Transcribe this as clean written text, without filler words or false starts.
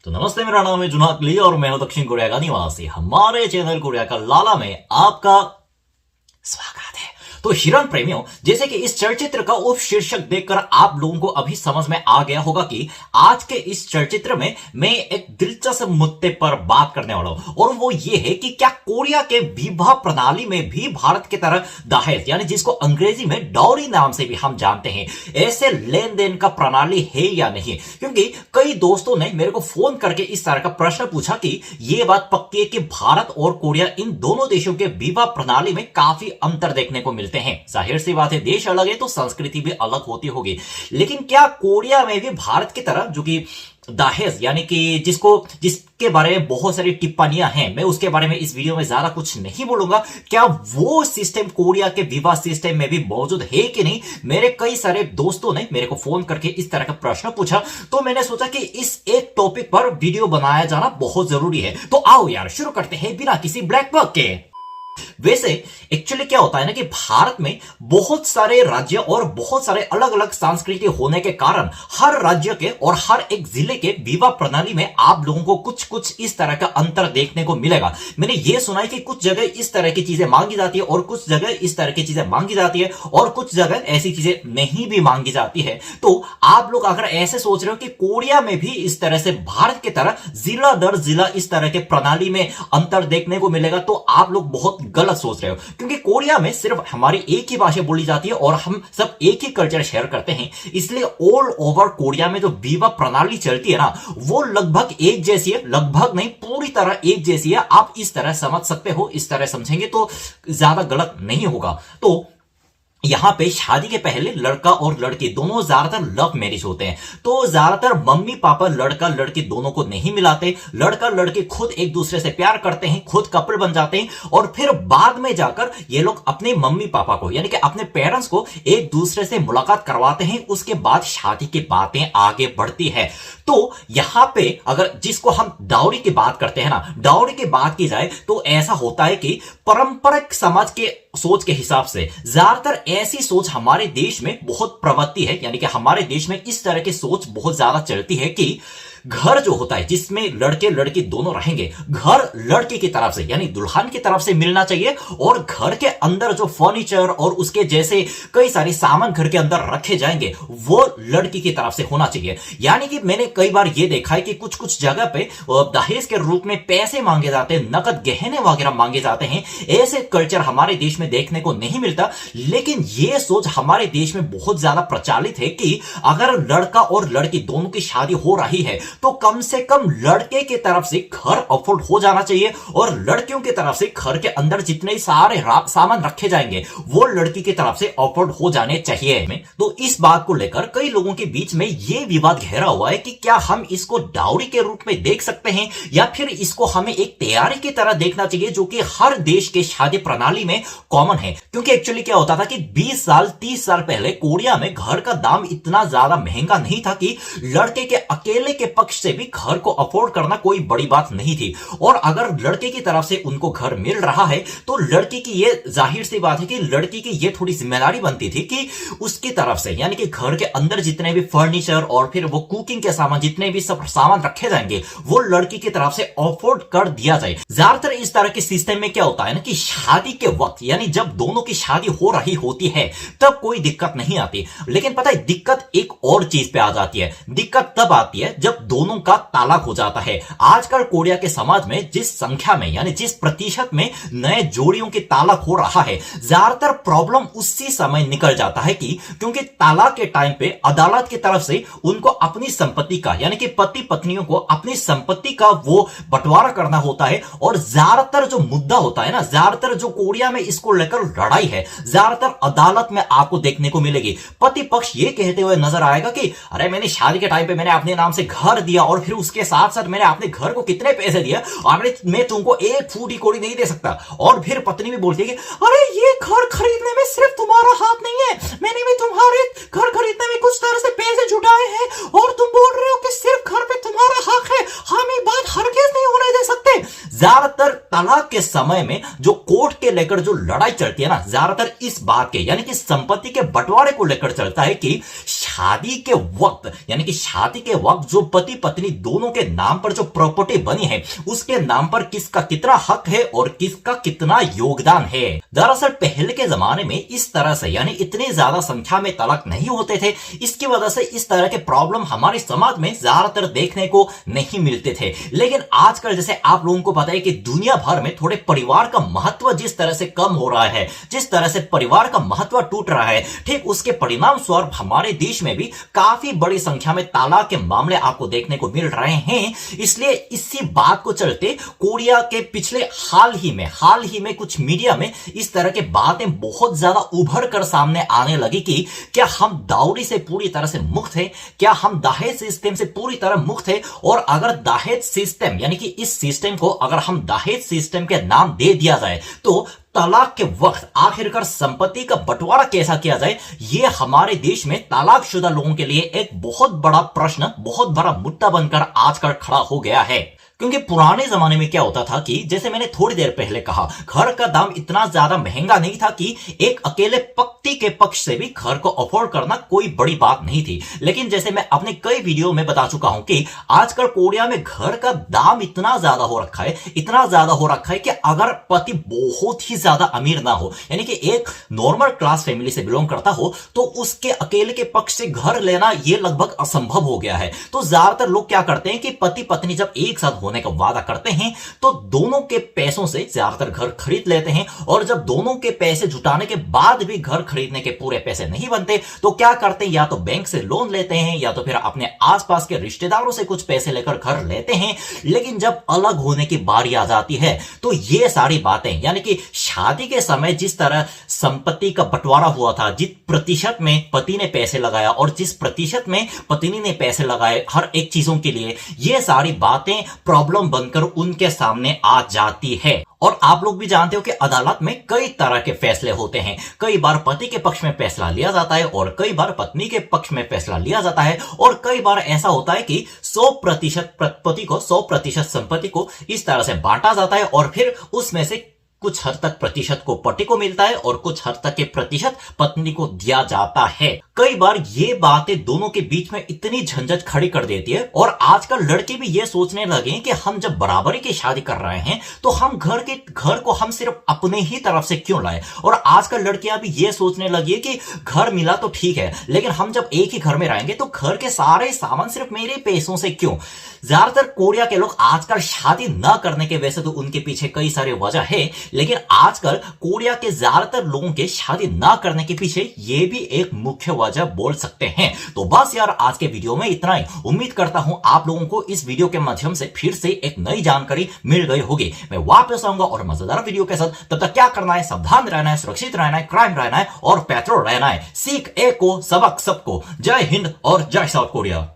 तो नमस्ते, मेरा नाम है जुनाक ली और मैं हूं दक्षिण कोरिया का निवासी। हमारे चैनल कोरिया का लाला में आपका स्वागत है। तो हिरण प्रेमियों, जैसे कि इस चलचित्र का उप शीर्षक देखकर आप लोगों को अभी समझ में आ गया होगा कि आज के इस चलचित्र में मैं एक दिलचस्प मुद्दे पर बात करने वाला हूं, और वो ये है कि क्या कोरिया के विवाह प्रणाली में भी भारत की तरह दहेज, यानी जिसको अंग्रेजी में डाउरी नाम से भी हम जानते हैं, ऐसे लेन देन का प्रणाली है या नहीं। क्योंकि कई दोस्तों ने मेरे को फोन करके इस तरह का प्रश्न पूछा कि यह बात पक्की है कि भारत और कोरिया, इन दोनों देशों के विवाह प्रणाली में काफी अंतर देखने को मिलते हैं। जाहिर सी बात है, देश अलग है तो संस्कृति भी अलग होती होगी, लेकिन क्या कोरिया में भी भारत की तरह जो कि दहेज, यानी कि जिसके बारे में बहुत सारी टिप्पणियां हैं, मैं उसके बारे में इस वीडियो में ज्यादा कुछ नहीं बोलूंगा, क्या वो सिस्टम कोरिया के विवाह सिस्टम में भी मौजूद है कि नहीं। मेरे कई सारे दोस्तों ने मेरे को फोन करके इस तरह का प्रश्न पूछा, तो मैंने सोचा कि इस एक टॉपिक पर वीडियो बनाया जाना बहुत जरूरी है। तो आओ यार, शुरू करते हैं बिना किसी ब्लैक बक के। वैसे एक्चुअली क्या होता है ना कि भारत में बहुत सारे राज्य और बहुत सारे अलग अलग संस्कृति होने के कारण हर राज्य के और हर एक जिले के विवाह प्रणाली में आप लोगों को कुछ कुछ इस तरह का अंतर देखने को मिलेगा। मैंने यह सुना है कि कुछ जगह इस तरह की चीजें मांगी जाती है और कुछ जगह इस तरह की चीजें मांगी जाती है और कुछ जगह ऐसी चीजें नहीं भी मांगी जाती है। तो आप लोग अगर ऐसे सोच रहे हो कि कोरिया में भी इस तरह से भारत की तरह जिला दर जिला इस तरह के प्रणाली में अंतर देखने को मिलेगा, तो आप लोग बहुत गलत सोच रहे हो। क्योंकि कोरिया में सिर्फ हमारी एक ही भाषा बोली जाती है और हम सब एक ही कल्चर शेयर करते हैं, इसलिए ऑल ओवर कोरिया में जो विवाह प्रणाली चलती है ना, वो लगभग एक जैसी है। लगभग नहीं, पूरी तरह एक जैसी है। आप इस तरह समझ सकते हो, इस तरह समझेंगे तो ज्यादा गलत नहीं होगा। तो यहां पे शादी के पहले लड़का और लड़की दोनों ज्यादातर लव मैरिज होते हैं, तो ज्यादातर मम्मी पापा लड़का लड़की दोनों को नहीं मिलाते। लड़का लड़की खुद एक दूसरे से प्यार करते हैं, खुद कपल बन जाते हैं, और फिर बाद में जाकर ये लोग अपने मम्मी पापा को, यानी कि अपने पेरेंट्स को एक दूसरे से मुलाकात करवाते हैं। उसके बाद शादी की बातें आगे बढ़ती है। तो यहां पे अगर जिसको हम डाउरी की बात करते हैं ना, डाउरी की बात की जाए तो ऐसा होता है कि पारंपरिक समाज के सोच के हिसाब से ज्यादातर ऐसी सोच हमारे देश में बहुत प्रवृत्ति है, यानी कि हमारे देश में इस तरह की सोच बहुत ज्यादा चलती है कि घर जो होता है जिसमें लड़के लड़की दोनों रहेंगे, घर लड़की की तरफ से यानी दुल्हन की तरफ से मिलना चाहिए, और घर के अंदर जो फर्नीचर और उसके जैसे कई सारे सामान घर के अंदर रखे जाएंगे वो लड़की की तरफ से होना चाहिए। यानी कि मैंने कई बार यह देखा है कि कुछ कुछ जगह पे दहेज के रूप में पैसे मांगे जाते हैं, नकद गहने वगैरह मांगे जाते हैं। ऐसे कल्चर हमारे देश में देखने को नहीं मिलता, लेकिन यह सोच हमारे देश में बहुत ज्यादा प्रचलित है कि अगर लड़का और लड़की दोनों की शादी हो रही है तो कम से कम लड़के की तरफ से घर अफोर्ड हो जाना चाहिए, और लड़कियों की तरफ से घर के अंदर जितने सारे सामान रखे जाएंगे वो लड़की की तरफ से अफोर्ड हो जाने चाहिए। तो इस बात को लेकर कई लोगों के बीच में यह विवाद घेरा हुआ है कि क्या हम इसको डाउरी के रूप में देख सकते हैं या फिर इसको हमें एक तैयारी की तरह देखना चाहिए, जो कि हर देश के शादी प्रणाली में कॉमन है। क्योंकि एक्चुअली क्या होता था कि 20 साल 30 साल पहले कोरिया में घर का दाम इतना ज्यादा महंगा नहीं था कि लड़के के अकेले के पक्ष से भी घर को अफोर्ड करना कोई बड़ी बात नहीं थी। और अगर लड़के की तरफ से उनको घर मिल रहा है तो लड़की की ये जाहिर सी बात है कि लड़की की ये थोड़ी जिम्मेदारी बनती थी कि उसकी तरफ से, यानी कि घर के अंदर जितने भी फर्नीचर और फिर वो कुकिंग के सामान, जितने भी सब सामान रखे जाएंगे वो लड़की की तरफ से अफोर्ड कर दिया जाए। ज्यादातर इस तरह के सिस्टम में क्या होता है ना कि शादी के वक्त, यानी जब दोनों की शादी हो रही होती है तब कोई दिक्कत नहीं आती, लेकिन पता है दिक्कत एक और चीज पे आ जाती है। दिक्कत तब आती है जब दोनों का तालाक हो जाता है। आजकल कोरिया के समाज में जिस संख्या में, यानी जिस प्रतिशत में नए जोड़ियों के तालाक हो रहा है, ज्यादातर प्रॉब्लम उसी समय निकल जाता है कि क्योंकि तालाक के टाइम पे अदालत की तरफ से उनको अपनी संपत्ति का, यानी कि पति पत्नियों को अपनी संपत्ति का वो बंटवारा करना होता है। और ज्यादातर जो मुद्दा होता है ना, ज्यादातर जो कोरिया में इसको लेकर लड़ाई है, ज्यादातर अदालत में आपको देखने को मिलेगी। पति पक्ष ये कहते हुए नजर आएगा कि अरे मैंने शादी के टाइम पे मैंने अपने नाम से घर दिया और फिर उसके साथ साथ मैंने अपने घर को कितने पैसे दिए और मैं तुमको एक फूटी कोड़ी नहीं दे सकता। और फिर पत्नी भी बोलती है कि अरे ये घर खरीदने में सिर्फ तुम्हारा हाथ नहीं है, मैंने भी तुम्हारे घर खरीदने में कुछ तरह से पैसे जुटाए हैं और तुम बोल रहे हो कि सिर्फ घर पे तुम्हारा हक है, हम ये बात हरगिज नहीं होने दे सकते। ज्यादातर तलाक के समय में जो कोर्ट के लेकर जो लड़ाई चलती है ना, ज्यादातर इस बात के यानी कि संपत्ति के बंटवारे को लेकर चलता है कि शादी के वक्त यानी कि शादी के वक्त जो पति पत्नी दोनों के नाम पर जो प्रॉपर्टी बनी है उसके नाम पर किसका कितना हक है और किसका कितना योगदान है। दरअसल पहले के जमाने में इस तरह से यानी इतनी ज्यादा संख्या में तलाक नहीं होते थे, इसकी वजह से इस तरह के प्रॉब्लम हमारे समाज में ज्यादातर देखने को नहीं मिलते थे। लेकिन आजकल जैसे आप लोगों को पता है कि दुनिया भर में थोड़े परिवार का महत्व जिस तरह से कम हो रहा है, जिस तरह से परिवार का महत्व टूट रहा है, ठीक उसके परिणाम स्वरूप हमारे देश में भी काफी बड़ी संख्या में तलाक के मामले आपको देखने को मिल रहे हैं। इसलिए इसी बात को चलते कोरिया के पिछले हाल ही में कुछ मीडिया में इस तरह के बातें बहुत ज्यादा उभर कर सामने आने लगी कि क्या हम दाऊरी से पूरी तरह से मुक्त हैं, क्या हम दहेज सिस्टम से पूरी तरह मुक्त हैं, और अगर दहेज सिस्टम यानी कि इस सिस्टम को अगर हम दहेज सिस्टम के नाम दे दिया जाए तो तलाक के वक्त आखिरकार संपत्ति का बंटवारा कैसा किया जाए, यह हमारे देश में तलाकशुदा लोगों के लिए एक बहुत बड़ा प्रश्न, बहुत बड़ा मुद्दा बनकर आजकल खड़ा हो गया है। क्योंकि पुराने जमाने में क्या होता था कि जैसे मैंने थोड़ी देर पहले कहा, घर का दाम इतना ज्यादा महंगा नहीं था कि एक अकेले पति के पक्ष से भी घर को अफोर्ड करना कोई बड़ी बात नहीं थी। लेकिन जैसे मैं अपने कई वीडियो में बता चुका हूं कि आजकल कोरिया में घर का दाम इतना ज्यादा हो रखा है कि अगर पति बहुत ही ज्यादा अमीर ना हो यानी कि एक नॉर्मल क्लास फैमिली से बिलोंग करता हो तो उसके अकेले के पक्ष से घर लेना यह लगभग असंभव हो गया है। तो ज्यादातर लोग क्या करते हैं कि पति पत्नी जब एक साथ होने का वादा करते हैं तो दोनों के पैसों से ज्यादातर घर खरीद लेते हैं, और जब दोनों के पैसे जुटाने के बाद भी घर खरीदने के पूरे पैसे नहीं बनते तो क्या करते हैं, या तो बैंक से लोन लेते हैं या तो फिर अपने आसपास के रिश्तेदारों से कुछ पैसे लेकर घर लेते हैं। लेकिन जब अलग होने की बारी आ जाती है तो ये सारी बातें यानी कि शादी के समय जिस तरह संपत्ति का बंटवारा हुआ था, जिस प्रतिशत में पति ने पैसे लगाया और जिस प्रतिशत में पत्नी ने पैसे लगाए हर एक चीजों के लिए, ये सारी बातें प्रॉब्लम बनकर उनके सामने आ जाती है। और आप लोग भी जानते हो कि अदालत में कई तरह के फैसले होते हैं। कई बार पति के पक्ष में फैसला लिया जाता है और कई बार पत्नी के पक्ष में फैसला लिया जाता है, और कई बार ऐसा होता है कि 100% पति को 100% संपत्ति को इस तरह से बांटा जाता है और फिर उसमें से कुछ हद तक प्रतिशत को पति को मिलता है और कुछ हद तक के प्रतिशत पत्नी को दिया जाता है। कई बार ये बातें दोनों के बीच में इतनी झंझट खड़ी कर देती है, और आजकल लड़के भी ये सोचने लगे कि हम जब बराबरी की शादी कर रहे हैं तो हम घर को हम सिर्फ अपने ही तरफ से क्यों लाए। और आजकल लड़कियां भी ये सोचने लगी है कि घर मिला तो ठीक है, लेकिन हम जब एक ही घर में रहेंगे तो घर के सारे सामान सिर्फ मेरे पैसों से क्यों। ज्यादातर कोरिया के लोग आजकल शादी न करने के, वैसे तो उनके पीछे कई सारे वजह है, लेकिन आजकल कोरिया के ज्यादातर लोगों के शादी ना करने के पीछे यह भी एक मुख्य वजह बोल सकते हैं। तो बस यार आज के वीडियो में इतना ही। उम्मीद करता हूं आप लोगों को इस वीडियो के माध्यम से फिर से एक नई जानकारी मिल गई होगी। मैं वापस आऊंगा और मजेदार वीडियो के साथ। तब तक क्या करना है, सावधान रहना है, सुरक्षित रहना है, क्राइम रहना है और पेट्रोल रहना है। सीख एक को सबक सबको। जय हिंद और जय साउथ कोरिया।